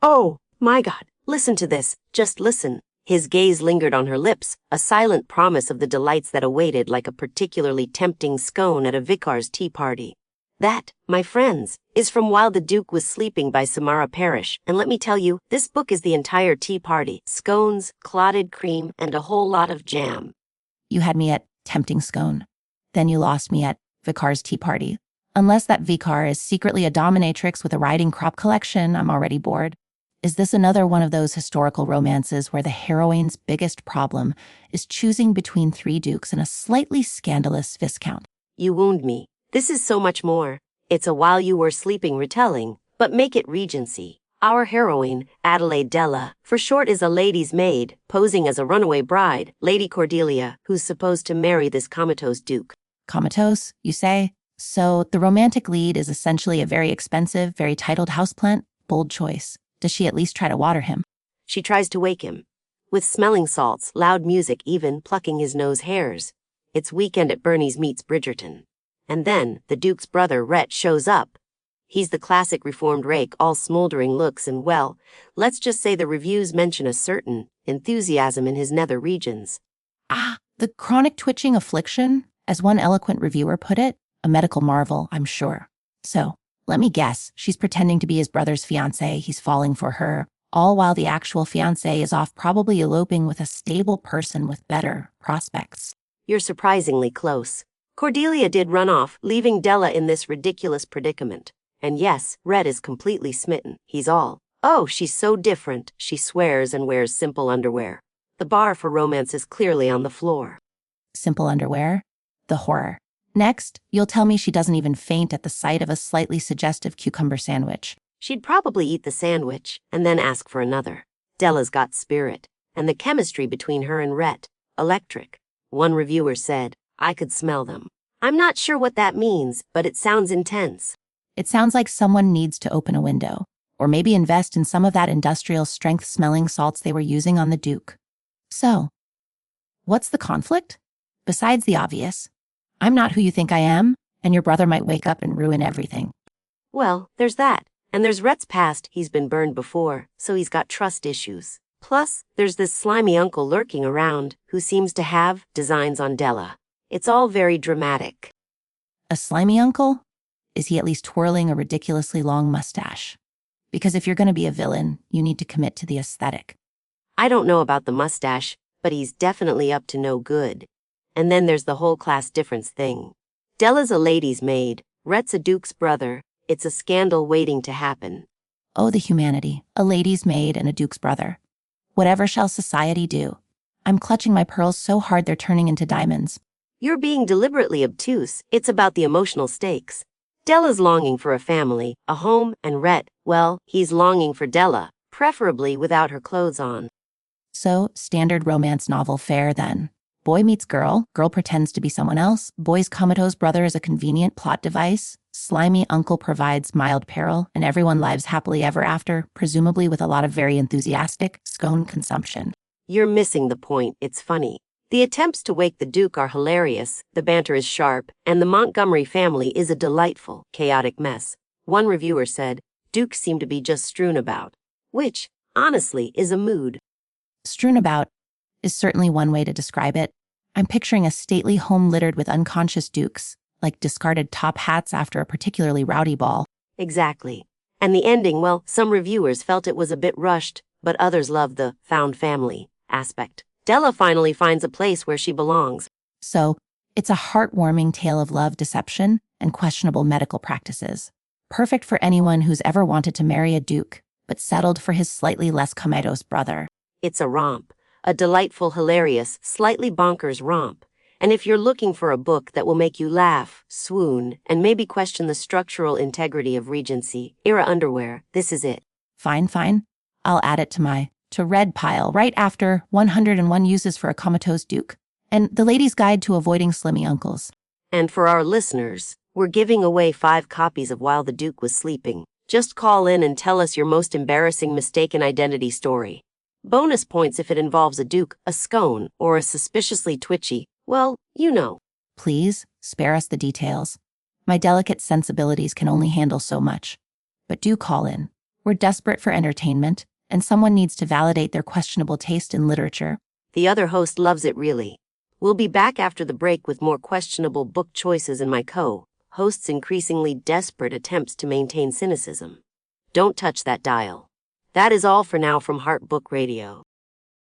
Oh, my God, listen to this. Just listen. His gaze lingered on her lips, a silent promise of the delights that awaited like a particularly tempting scone at a vicar's tea party. That, my friends, is from While the Duke Was Sleeping by Samara Parish, and let me tell you, this book is the entire tea party. Scones, clotted cream, and a whole lot of jam. You had me at tempting scone. Then you lost me at vicar's tea party. Unless that vicar is secretly a dominatrix with a riding crop collection, I'm already bored. Is this another one of those historical romances where the heroine's biggest problem is choosing between three dukes and a slightly scandalous viscount? You wound me. This is so much more. It's a While You Were Sleeping retelling, but make it Regency. Our heroine, Adelaide Della, for short, is a lady's maid, posing as a runaway bride, Lady Cordelia, who's supposed to marry this comatose duke. Comatose, you say? So the romantic lead is essentially a very expensive, very titled houseplant? Bold choice. Does she at least try to water him? She tries to wake him. With smelling salts, loud music, even plucking his nose hairs. It's Weekend at Bernie's meets Bridgerton. And then, the Duke's brother, Rhett, shows up. He's the classic reformed rake, all smoldering looks and, well, let's just say the reviews mention a certain enthusiasm in his nether regions. Ah, the chronic twitching affliction, as one eloquent reviewer put it, a medical marvel, I'm sure. So, let me guess, she's pretending to be his brother's fiancé, he's falling for her, all while the actual fiancé is off probably eloping with a stable person with better prospects. You're surprisingly close. Cordelia did run off, leaving Della in this ridiculous predicament. And yes, Red is completely smitten. He's all, oh, she's so different. She swears and wears simple underwear. The bar for romance is clearly on the floor. Simple underwear? The horror. Next, you'll tell me she doesn't even faint at the sight of a slightly suggestive cucumber sandwich. She'd probably eat the sandwich and then ask for another. Della's got spirit. And the chemistry between her and Rhett, electric. One reviewer said, I could smell them. I'm not sure what that means, but it sounds intense. It sounds like someone needs to open a window, or maybe invest in some of that industrial strength smelling salts they were using on the Duke. So, what's the conflict? Besides the obvious, I'm not who you think I am, and your brother might wake up and ruin everything. Well, there's that. And there's Rhett's past. He's been burned before, so he's got trust issues. Plus, there's this slimy uncle lurking around who seems to have designs on Della. It's all very dramatic. A slimy uncle? Is he at least twirling a ridiculously long mustache? Because if you're going to be a villain, you need to commit to the aesthetic. I don't know about the mustache, but he's definitely up to no good. And then there's the whole class difference thing. Della's a lady's maid, Rhett's a duke's brother. It's a scandal waiting to happen. Oh, the humanity. A lady's maid and a duke's brother. Whatever shall society do? I'm clutching my pearls so hard they're turning into diamonds. You're being deliberately obtuse. It's about the emotional stakes. Della's longing for a family, a home, and Rhett, well, he's longing for Della, preferably without her clothes on. So, standard romance novel fare then. Boy meets girl, girl pretends to be someone else, boy's comatose brother is a convenient plot device, slimy uncle provides mild peril, and everyone lives happily ever after, presumably with a lot of very enthusiastic scone consumption. You're missing the point. It's funny. The attempts to wake the Duke are hilarious, the banter is sharp, and the Montgomery family is a delightful, chaotic mess. One reviewer said, Dukes seem to be just strewn about. Which, honestly, is a mood. Strewn about is certainly one way to describe it. I'm picturing a stately home littered with unconscious dukes, like discarded top hats after a particularly rowdy ball. Exactly. And the ending, well, some reviewers felt it was a bit rushed, but others loved the found family aspect. Della finally finds a place where she belongs. So, it's a heartwarming tale of love, deception, and questionable medical practices. Perfect for anyone who's ever wanted to marry a duke, but settled for his slightly less comatose brother. It's a romp. A delightful, hilarious, slightly bonkers romp. And if you're looking for a book that will make you laugh, swoon, and maybe question the structural integrity of Regency-era underwear, this is it. Fine. I'll add it to red pile right after 101 Uses for a Comatose Duke and The Lady's Guide to Avoiding Slimmy Uncles. And for our listeners, we're giving away 5 copies of While the Duke Was Sleeping. Just call in and tell us your most embarrassing mistaken identity story. Bonus points if it involves a duke, a scone, or a suspiciously twitchy, well, you know. Please, spare us the details. My delicate sensibilities can only handle so much. But do call in. We're desperate for entertainment, and someone needs to validate their questionable taste in literature. The other host loves it really. We'll be back after the break with more questionable book choices and my co-host's increasingly desperate attempts to maintain cynicism. Don't touch that dial. That is all for now from Heart Book Radio.